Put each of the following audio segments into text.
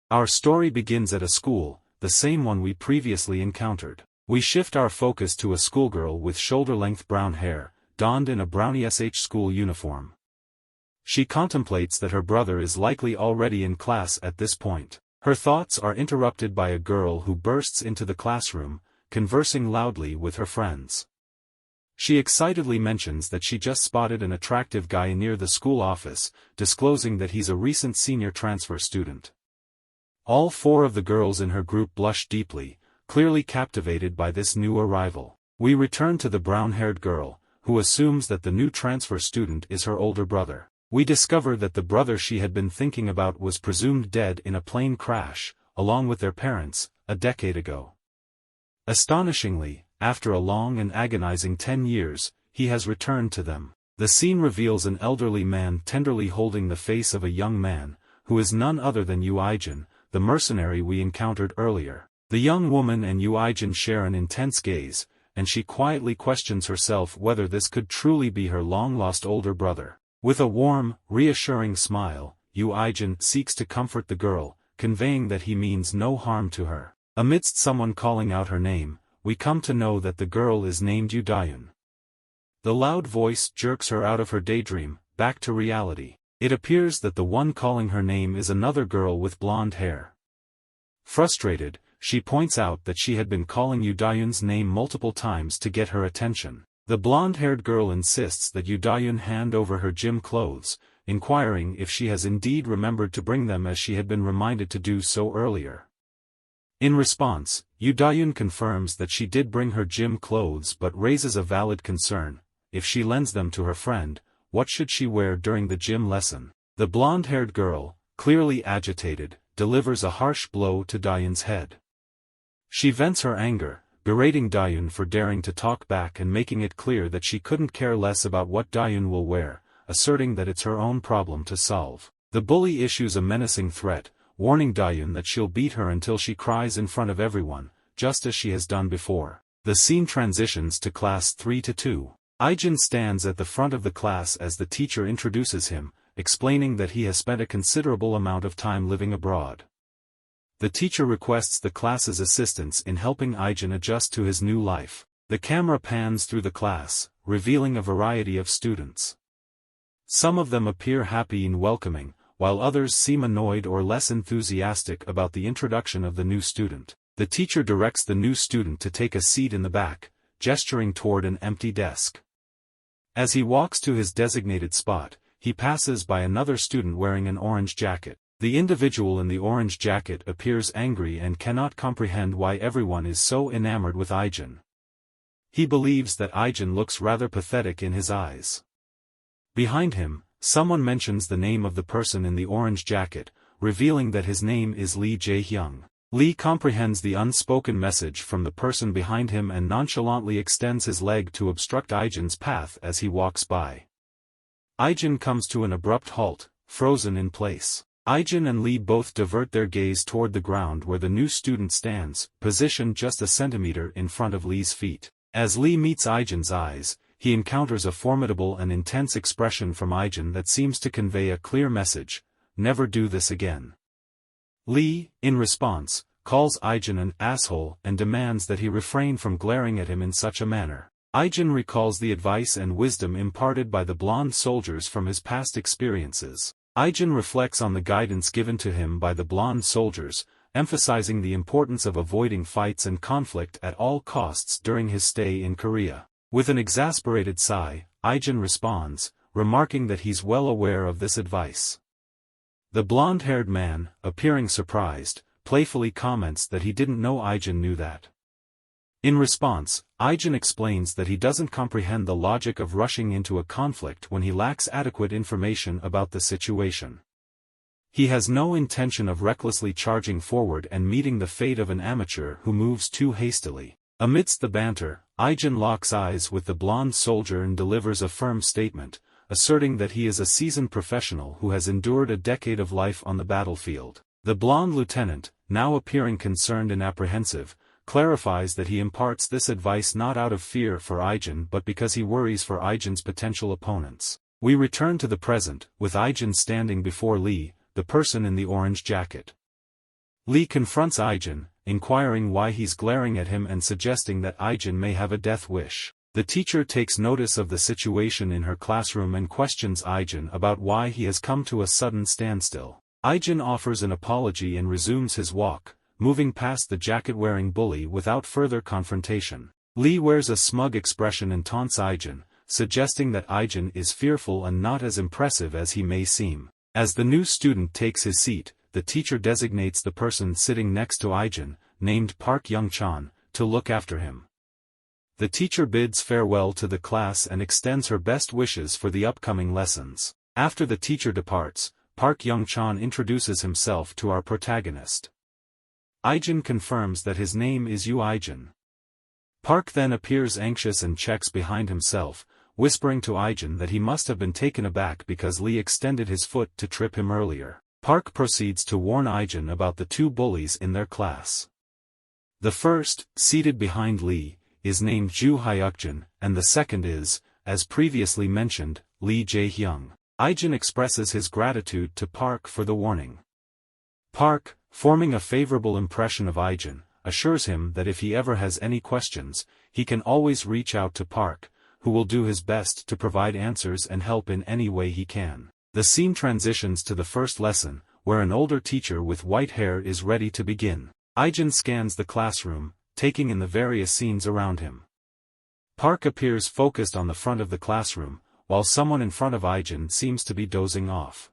Our story begins at a school, the same one we previously encountered. We shift our focus to a schoolgirl with shoulder-length brown hair, donned in a brownie-sh school uniform. She contemplates that her brother is likely already in class at this point. Her thoughts are interrupted by a girl who bursts into the classroom, conversing loudly with her friends. She excitedly mentions that she just spotted an attractive guy near the school office, disclosing that he's a recent senior transfer student. All four of the girls in her group blush deeply, clearly captivated by this new arrival. We return to the brown-haired girl, who assumes that the new transfer student is her older brother. We discover that the brother she had been thinking about was presumed dead in a plane crash, along with their parents, a decade ago. Astonishingly, after a long and agonizing 10 years, he has returned to them. The scene reveals an elderly man tenderly holding the face of a young man, who is none other than Ijin, the mercenary we encountered earlier. The young woman and Ijin share an intense gaze, and she quietly questions herself whether this could truly be her long-lost older brother. With a warm, reassuring smile, Ijin seeks to comfort the girl, conveying that he means no harm to her. Amidst someone calling out her name, we come to know that the girl is named Ijin. The loud voice jerks her out of her daydream, back to reality. It appears that the one calling her name is another girl with blonde hair. Frustrated, she points out that she had been calling Ijin's name multiple times to get her attention. The blonde-haired girl insists that Ijin hand over her gym clothes, inquiring if she has indeed remembered to bring them as she had been reminded to do so earlier. In response, Ijin confirms that she did bring her gym clothes but raises a valid concern: if she lends them to her friend, what should she wear during the gym lesson? The blonde-haired girl, clearly agitated, delivers a harsh blow to Ijin's head. She vents her anger, berating Ijin for daring to talk back and making it clear that she couldn't care less about what Ijin will wear, asserting that it's her own problem to solve. The bully issues a menacing threat, warning Ijin that she'll beat her until she cries in front of everyone, just as she has done before. The scene transitions to class 3-2. Ijin stands at the front of the class as the teacher introduces him, explaining that he has spent a considerable amount of time living abroad. The teacher requests the class's assistance in helping Ijin adjust to his new life. The camera pans through the class, revealing a variety of students. Some of them appear happy and welcoming, while others seem annoyed or less enthusiastic about the introduction of the new student. The teacher directs the new student to take a seat in the back, gesturing toward an empty desk. As he walks to his designated spot, he passes by another student wearing an orange jacket. The individual in the orange jacket appears angry and cannot comprehend why everyone is so enamored with Ijin. He believes that Ijin looks rather pathetic in his eyes. Behind him, someone mentions the name of the person in the orange jacket, revealing that his name is Lee Jae-hyung. Lee comprehends the unspoken message from the person behind him and nonchalantly extends his leg to obstruct Ijin's path as he walks by. Ijin comes to an abrupt halt, frozen in place. Ijin and Lee both divert their gaze toward the ground where the new student stands, positioned just a centimeter in front of Lee's feet. As Lee meets Ijin's eyes, he encounters a formidable and intense expression from Ijin that seems to convey a clear message: never do this again. Lee, in response, calls Ijin an asshole and demands that he refrain from glaring at him in such a manner. Ijin recalls the advice and wisdom imparted by the blonde soldiers from his past experiences. Ijin reflects on the guidance given to him by the blonde soldiers, emphasizing the importance of avoiding fights and conflict at all costs during his stay in Korea. With an exasperated sigh, Ijin responds, remarking that he's well aware of this advice. The blonde-haired man, appearing surprised, playfully comments that he didn't know Ijin knew that. In response, Ijin explains that he doesn't comprehend the logic of rushing into a conflict when he lacks adequate information about the situation. He has no intention of recklessly charging forward and meeting the fate of an amateur who moves too hastily. Amidst the banter, Ijin locks eyes with the blonde soldier and delivers a firm statement, asserting that he is a seasoned professional who has endured a decade of life on the battlefield. The blonde lieutenant, now appearing concerned and apprehensive, clarifies that he imparts this advice not out of fear for Ijin but because he worries for Ijin's potential opponents. We return to the present, with Ijin standing before Lee, the person in the orange jacket. Lee confronts Ijin, inquiring why he's glaring at him and suggesting that Ijin may have a death wish. The teacher takes notice of the situation in her classroom and questions Ijin about why he has come to a sudden standstill. Ijin offers an apology and resumes his walk, moving past the jacket-wearing bully without further confrontation. Lee wears a smug expression and taunts Ijin, suggesting that Ijin is fearful and not as impressive as he may seem. As the new student takes his seat, the teacher designates the person sitting next to Ijin, named Park Young-chan, to look after him. The teacher bids farewell to the class and extends her best wishes for the upcoming lessons. After the teacher departs, Park Young-chan introduces himself to our protagonist. Ijin confirms that his name is Ijin. Park then appears anxious and checks behind himself, whispering to Ijin that he must have been taken aback because Lee extended his foot to trip him earlier. Park proceeds to warn Ijin about the two bullies in their class. The first, seated behind Lee, is named Ju Hyukjin, and the second is, as previously mentioned, Lee Jae-hyung. Ijin expresses his gratitude to Park for the warning. Park, forming a favorable impression of Ijin, assures him that if he ever has any questions, he can always reach out to Park, who will do his best to provide answers and help in any way he can. The scene transitions to the first lesson, where an older teacher with white hair is ready to begin. Ijin scans the classroom, taking in the various scenes around him. Park appears focused on the front of the classroom, while someone in front of Ijin seems to be dozing off.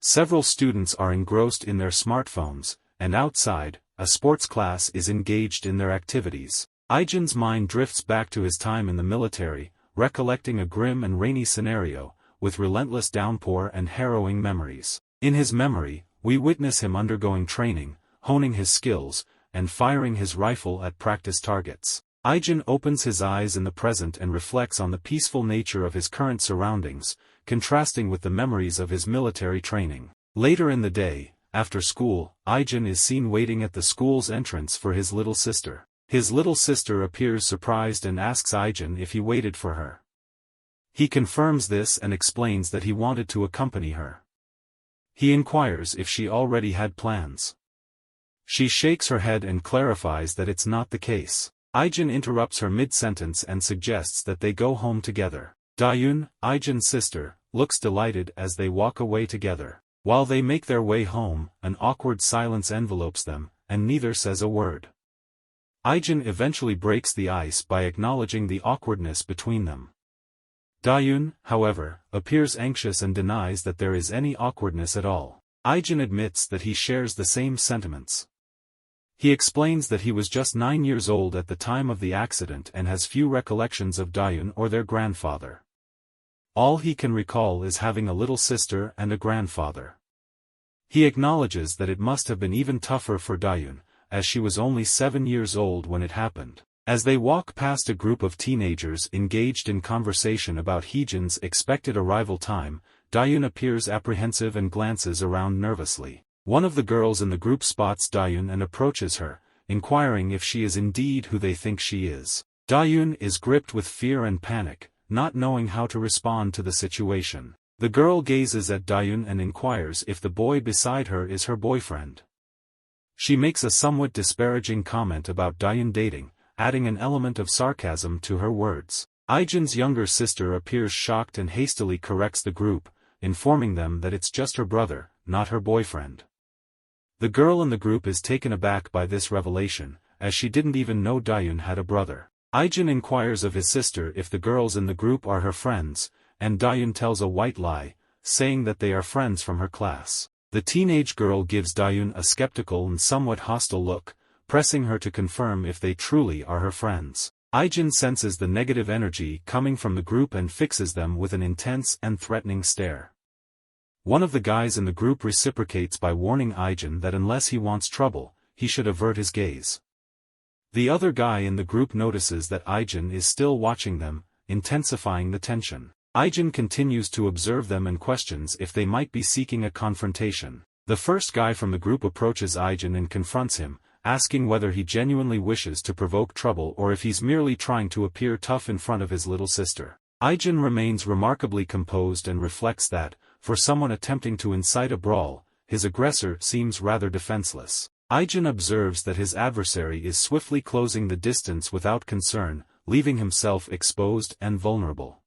Several students are engrossed in their smartphones, and outside, a sports class is engaged in their activities. Ijin's mind drifts back to his time in the military, recollecting a grim and rainy scenario, with relentless downpour and harrowing memories. In his memory, we witness him undergoing training, honing his skills, and firing his rifle at practice targets. Ijin opens his eyes in the present and reflects on the peaceful nature of his current surroundings, contrasting with the memories of his military training. Later in the day, after school, Ijin is seen waiting at the school's entrance for his little sister. His little sister appears surprised and asks Ijin if he waited for her. He confirms this and explains that he wanted to accompany her. He inquires if she already had plans. She shakes her head and clarifies that it's not the case. Ijin interrupts her mid-sentence and suggests that they go home together. Dayun, Ijin's sister, looks delighted as they walk away together. While they make their way home, an awkward silence envelopes them, and neither says a word. Ijin eventually breaks the ice by acknowledging the awkwardness between them. Dayun, however, appears anxious and denies that there is any awkwardness at all. Ijin admits that he shares the same sentiments. He explains that he was just 9 years old at the time of the accident and has few recollections of Dayun or their grandfather. All he can recall is having a little sister and a grandfather. He acknowledges that it must have been even tougher for Dayun, as she was only 7 years old when it happened. As they walk past a group of teenagers engaged in conversation about Heejin's expected arrival time, Dayun appears apprehensive and glances around nervously. One of the girls in the group spots Dayun and approaches her, inquiring if she is indeed who they think she is. Dayun is gripped with fear and panic, not knowing how to respond to the situation. The girl gazes at Dayun and inquires if the boy beside her is her boyfriend. She makes a somewhat disparaging comment about Dayun dating, adding an element of sarcasm to her words. Ijin's younger sister appears shocked and hastily corrects the group, informing them that it's just her brother, not her boyfriend. The girl in the group is taken aback by this revelation, as she didn't even know Dayun had a brother. Ijin inquires of his sister if the girls in the group are her friends, and Dayun tells a white lie, saying that they are friends from her class. The teenage girl gives Dayun a skeptical and somewhat hostile look, pressing her to confirm if they truly are her friends. Ijin senses the negative energy coming from the group and fixes them with an intense and threatening stare. One of the guys in the group reciprocates by warning Ijin that unless he wants trouble, he should avert his gaze. The other guy in the group notices that Ijin is still watching them, intensifying the tension. Ijin continues to observe them and questions if they might be seeking a confrontation. The first guy from the group approaches Ijin and confronts him, asking whether he genuinely wishes to provoke trouble or if he's merely trying to appear tough in front of his little sister. Ijin remains remarkably composed and reflects that, for someone attempting to incite a brawl, his aggressor seems rather defenseless. Ijin observes that his adversary is swiftly closing the distance without concern, leaving himself exposed and vulnerable.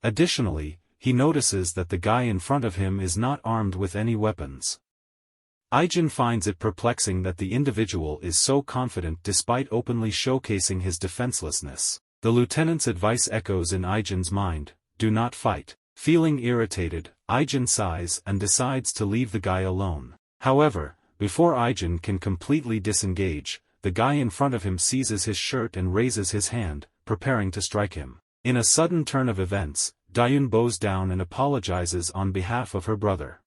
Additionally, he notices that the guy in front of him is not armed with any weapons. Ijin finds it perplexing that the individual is so confident despite openly showcasing his defenselessness. The lieutenant's advice echoes in Ijin's mind: do not fight. Feeling irritated, Ijin sighs and decides to leave the guy alone. However, before Ijin can completely disengage, the guy in front of him seizes his shirt and raises his hand, preparing to strike him. In a sudden turn of events, Dayun bows down and apologizes on behalf of her brother.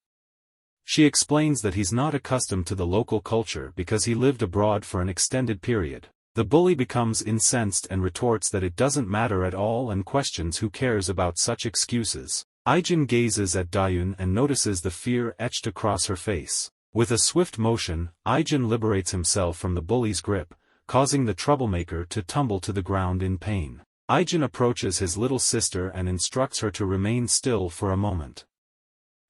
She explains that he's not accustomed to the local culture because he lived abroad for an extended period. The bully becomes incensed and retorts that it doesn't matter at all and questions who cares about such excuses. Ijin gazes at Dayun and notices the fear etched across her face. With a swift motion, Ijin liberates himself from the bully's grip, causing the troublemaker to tumble to the ground in pain. Ijin approaches his little sister and instructs her to remain still for a moment.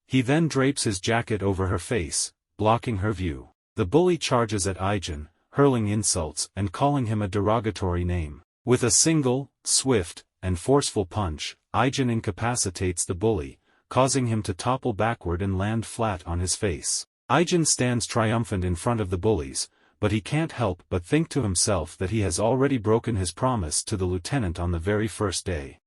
He then drapes his jacket over her face, blocking her view. The bully charges at Ijin, hurling insults and calling him a derogatory name. With a single, swift, and forceful punch, Ijin incapacitates the bully, causing him to topple backward and land flat on his face. Ijin stands triumphant in front of the bullies, but he can't help but think to himself that he has already broken his promise to the lieutenant on the very first day.